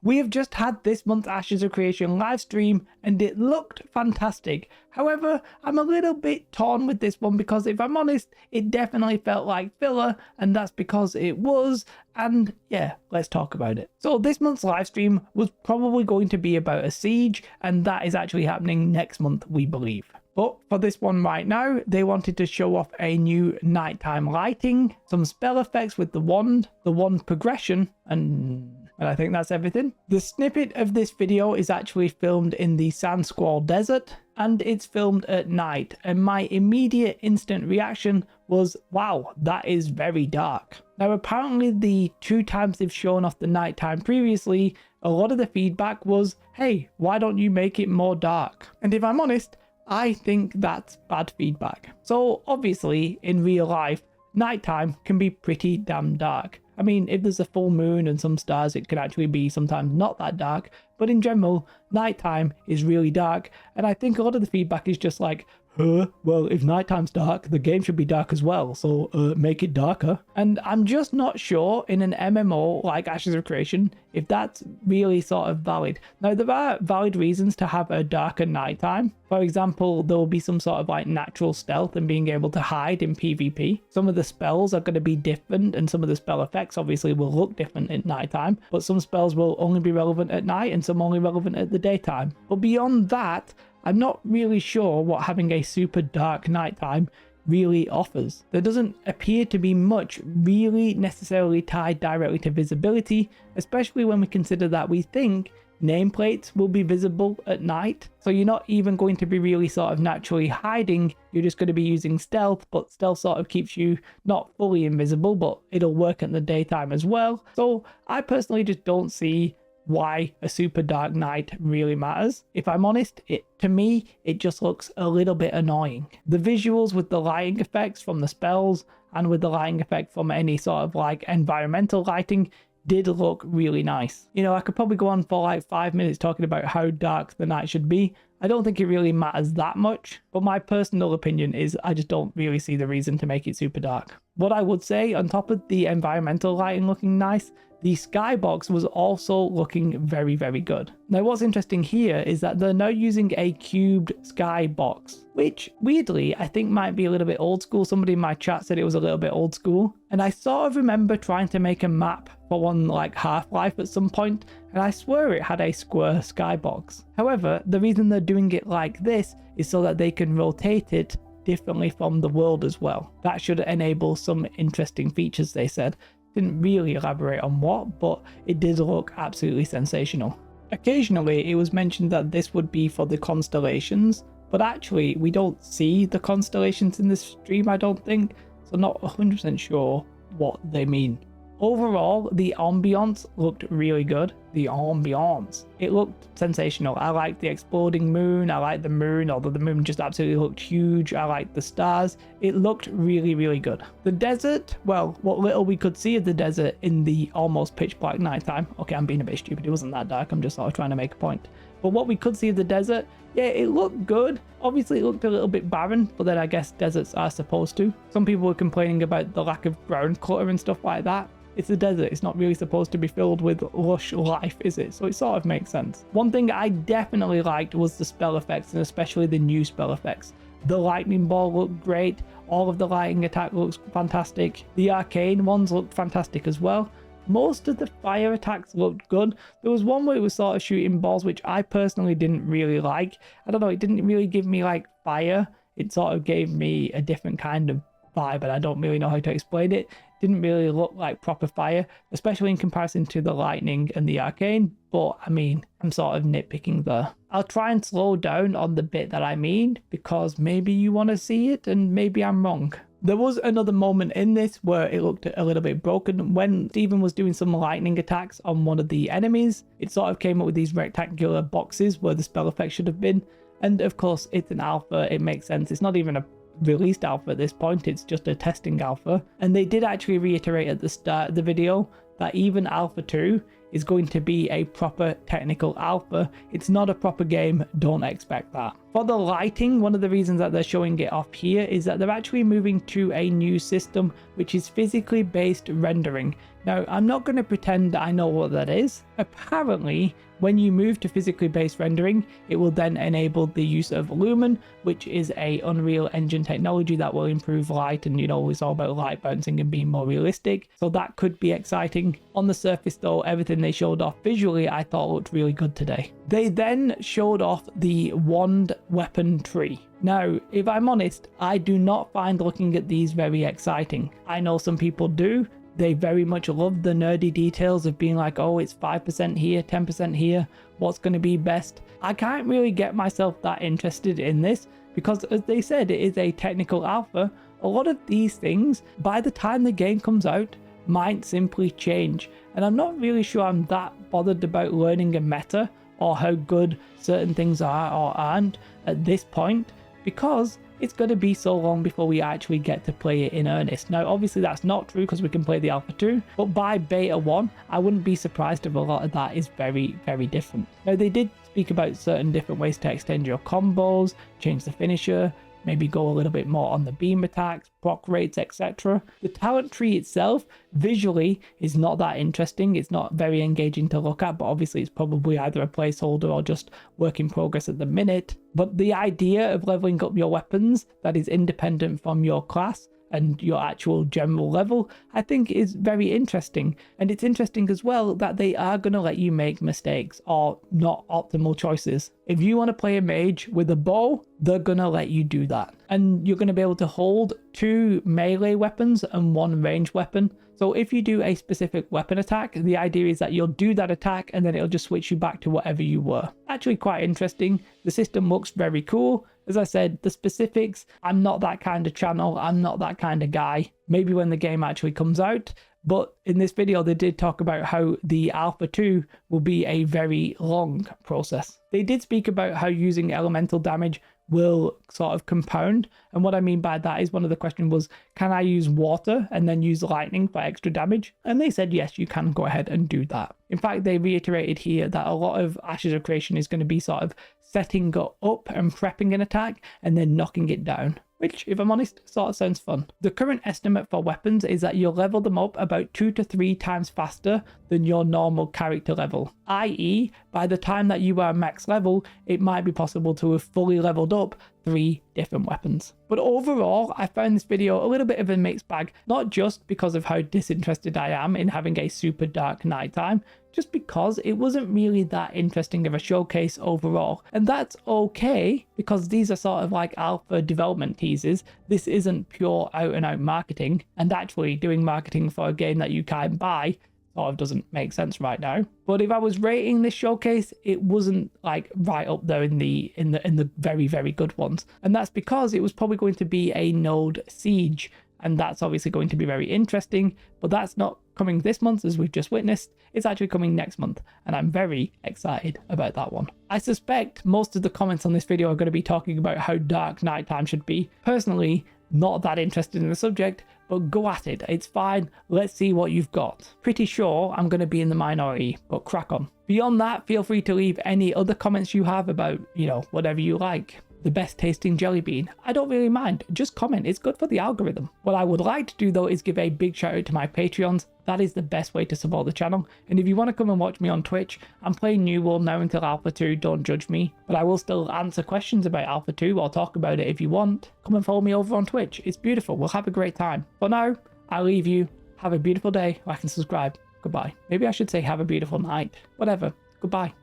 We have just had this month's Ashes of Creation live stream and it looked fantastic. However, I'm a little bit torn with this one because if I'm honest, it definitely felt like filler, and that's because it was, and yeah, let's talk about it. So this month's live stream was probably going to be about a siege, and that is actually happening next month, we believe. But for this one right now, they wanted to show off a new nighttime lighting, some spell effects with the wand progression, and I think that's everything. The snippet of this video is actually filmed in the Sand Squall Desert, and it's filmed at night, and my immediate instant reaction was, wow, that is very dark. Now apparently the 2 times they've shown off the nighttime previously, a lot of the feedback was, hey, why don't you make it more dark? And if I'm honest, I think that's bad feedback. So obviously in real life, nighttime can be pretty damn dark. I mean, if there's a full moon and some stars, it can actually be sometimes not that dark, but in general, nighttime is really dark, and I think a lot of the feedback is just like, well, if nighttime's dark, the game should be dark as well, so make it darker. And I'm just not sure in an MMO like Ashes of Creation if that's really sort of valid. Now, there are valid reasons to have a darker nighttime. For example, there will be some sort of like natural stealth and being able to hide in PvP. Some of the spells are going to be different, and some of the spell effects obviously will look different at nighttime, but some spells will only be relevant at night and some only relevant at the daytime. But beyond that, I'm not really sure what having a super dark nighttime really offers. There doesn't appear to be much really necessarily tied directly to visibility, especially when we consider that we think nameplates will be visible at night. So you're not even going to be really sort of naturally hiding, you're just going to be using stealth, but stealth sort of keeps you not fully invisible, but it'll work in the daytime as well. So I personally just don't see why a super dark night really matters. If I'm honest, to me, it just looks a little bit annoying. The visuals with the lighting effects from the spells and with the lighting effect from any sort of like environmental lighting did look really nice. You know, I could probably go on for like 5 minutes talking about how dark the night should be. I don't think it really matters that much, but my personal opinion is I just don't really see the reason to make it super dark. What I would say, on top of the environmental lighting looking nice, the skybox was also looking very, very good. Now what's interesting here is that they're now using a cubed skybox, which weirdly I think might be a little bit old school. Somebody in my chat said it was a little bit old school, and I sort of remember trying to make a map for one like Half-Life at some point, and I swear it had a square skybox. However, the reason they're doing it like this is so that they can rotate it differently from the world as well. That should enable some interesting features, they said. Didn't really elaborate on what, but it did look absolutely sensational. Occasionally it was mentioned that this would be for the constellations, but actually we don't see the constellations in this stream, I don't think, so not 100% sure what they mean. Overall, the ambiance looked really good. The ambiance. It looked sensational. I liked the exploding moon. I liked the moon, although the moon just absolutely looked huge. I liked the stars. It looked really, really good. The desert, well, what little we could see of the desert in the almost pitch black nighttime. Okay, I'm being a bit stupid. It wasn't that dark. I'm just sort of trying to make a point. But what we could see of the desert, yeah, it looked good. Obviously, it looked a little bit barren, but then I guess deserts are supposed to. Some people were complaining about the lack of ground clutter and stuff like that. It's a desert, it's not really supposed to be filled with lush life, is it? So it sort of makes sense. One thing I definitely liked was the spell effects, and especially the new spell effects. The lightning ball looked great, all of the lightning attack looks fantastic, the arcane ones looked fantastic as well. Most of the fire attacks looked good. There was one where it was sort of shooting balls, which I personally didn't really like. I don't know, it didn't really give me like fire. It sort of gave me a different kind of vibe, and I don't really know how to explain it. Didn't really look like proper fire, especially in comparison to the lightning and the arcane, but I mean, I'm sort of nitpicking there. I'll try and slow down on the bit that I mean, because maybe you want to see it and maybe I'm wrong. There was another moment in this where it looked a little bit broken. When Steven was doing some lightning attacks on one of the enemies, it sort of came up with these rectangular boxes where the spell effect should have been. And of course, it's an alpha, it makes sense. It's not even a released alpha at this point, it's just a testing alpha. And they did actually reiterate at the start of the video that even Alpha 2 is going to be a proper technical alpha. It's not a proper game, don't expect that. For the lighting, one of the reasons that they're showing it off here is that they're actually moving to a new system which is physically based rendering. Now, I'm not going to pretend I know what that is. Apparently, when you move to physically based rendering, it will then enable the use of Lumen, which is a Unreal Engine technology that will improve light, and it's all about light bouncing and being more realistic. So that could be exciting. On the surface though, everything they showed off visually I thought looked really good today. They then showed off the wand weapon tree. Now, if I'm honest, I do not find looking at these very exciting. I know some people do. They very much love the nerdy details of being like, oh, it's 5% here, 10% here, what's going to be best. I can't really get myself that interested in this because, as they said, it is a technical alpha. A lot of these things, by the time the game comes out, might simply change. And I'm not really sure I'm that bothered about learning a meta or how good certain things are or aren't at this point, because it's going to be so long before we actually get to play it in earnest. Now, obviously that's not true because we can play the Alpha 2, but by Beta 1, I wouldn't be surprised if a lot of that is very, very different. Now, they did speak about certain different ways to extend your combos, change the finisher, maybe go a little bit more on the beam attacks, proc rates, etc. The talent tree itself, visually, is not that interesting. It's not very engaging to look at, but obviously it's probably either a placeholder or just work in progress at the minute. But the idea of leveling up your weapons that is independent from your class and your actual general level, I think is very interesting. And it's interesting as well that they are going to let you make mistakes or not optimal choices. If you want to play a mage with a bow, they're going to let you do that. And you're going to be able to hold 2 melee weapons and 1 ranged weapon. So if you do a specific weapon attack, the idea is that you'll do that attack and then it'll just switch you back to whatever you were. Actually quite interesting. The system looks very cool. As I said, the specifics, I'm not that kind of channel. I'm not that kind of guy. Maybe when the game actually comes out. But in this video, they did talk about how the Alpha 2 will be a very long process. They did speak about how using elemental damage will sort of compound. And what I mean by that is, one of the questions was, can I use water and then use lightning for extra damage? And they said, yes, you can go ahead and do that. In fact, they reiterated here that a lot of Ashes of Creation is going to be sort of setting up and prepping an attack and then knocking it down, which, if I'm honest, sort of sounds fun. The current estimate for weapons is that you'll level them up about 2 to 3 times faster than your normal character level, i.e. by the time that you are max level, it might be possible to have fully leveled up 3 different weapons. But overall, I found this video a little bit of a mixed bag, not just because of how disinterested I am in having a super dark nighttime, just because it wasn't really that interesting of a showcase overall. And that's okay, because these are sort of like alpha development teasers. This isn't pure out and out marketing, and actually doing marketing for a game that you can't buy sort of doesn't make sense right now. But if I was rating this showcase, it wasn't like right up there in the very, very good ones. And that's because it was probably going to be a node siege, and that's obviously going to be very interesting, but that's not coming this month as we've just witnessed. It's actually coming next month, and I'm very excited about that one. I suspect most of the comments on this video are going to be talking about how dark nighttime should be. Personally, not that interested in the subject, but go at it. It's fine. Let's see what you've got. Pretty sure I'm going to be in the minority, but crack on. Beyond that, feel free to leave any other comments you have about, whatever you like. The best tasting jelly bean. I don't really mind. Just comment. It's good for the algorithm. What I would like to do though is give a big shout out to my Patreons. That is the best way to support the channel. And if you want to come and watch me on Twitch, I'm playing New World now until Alpha 2, don't judge me. But I will still answer questions about Alpha 2 or talk about it if you want. Come and follow me over on Twitch. It's beautiful. We'll have a great time. For now, I'll leave you. Have a beautiful day. Like and subscribe. Goodbye. Maybe I should say have a beautiful night. Whatever. Goodbye.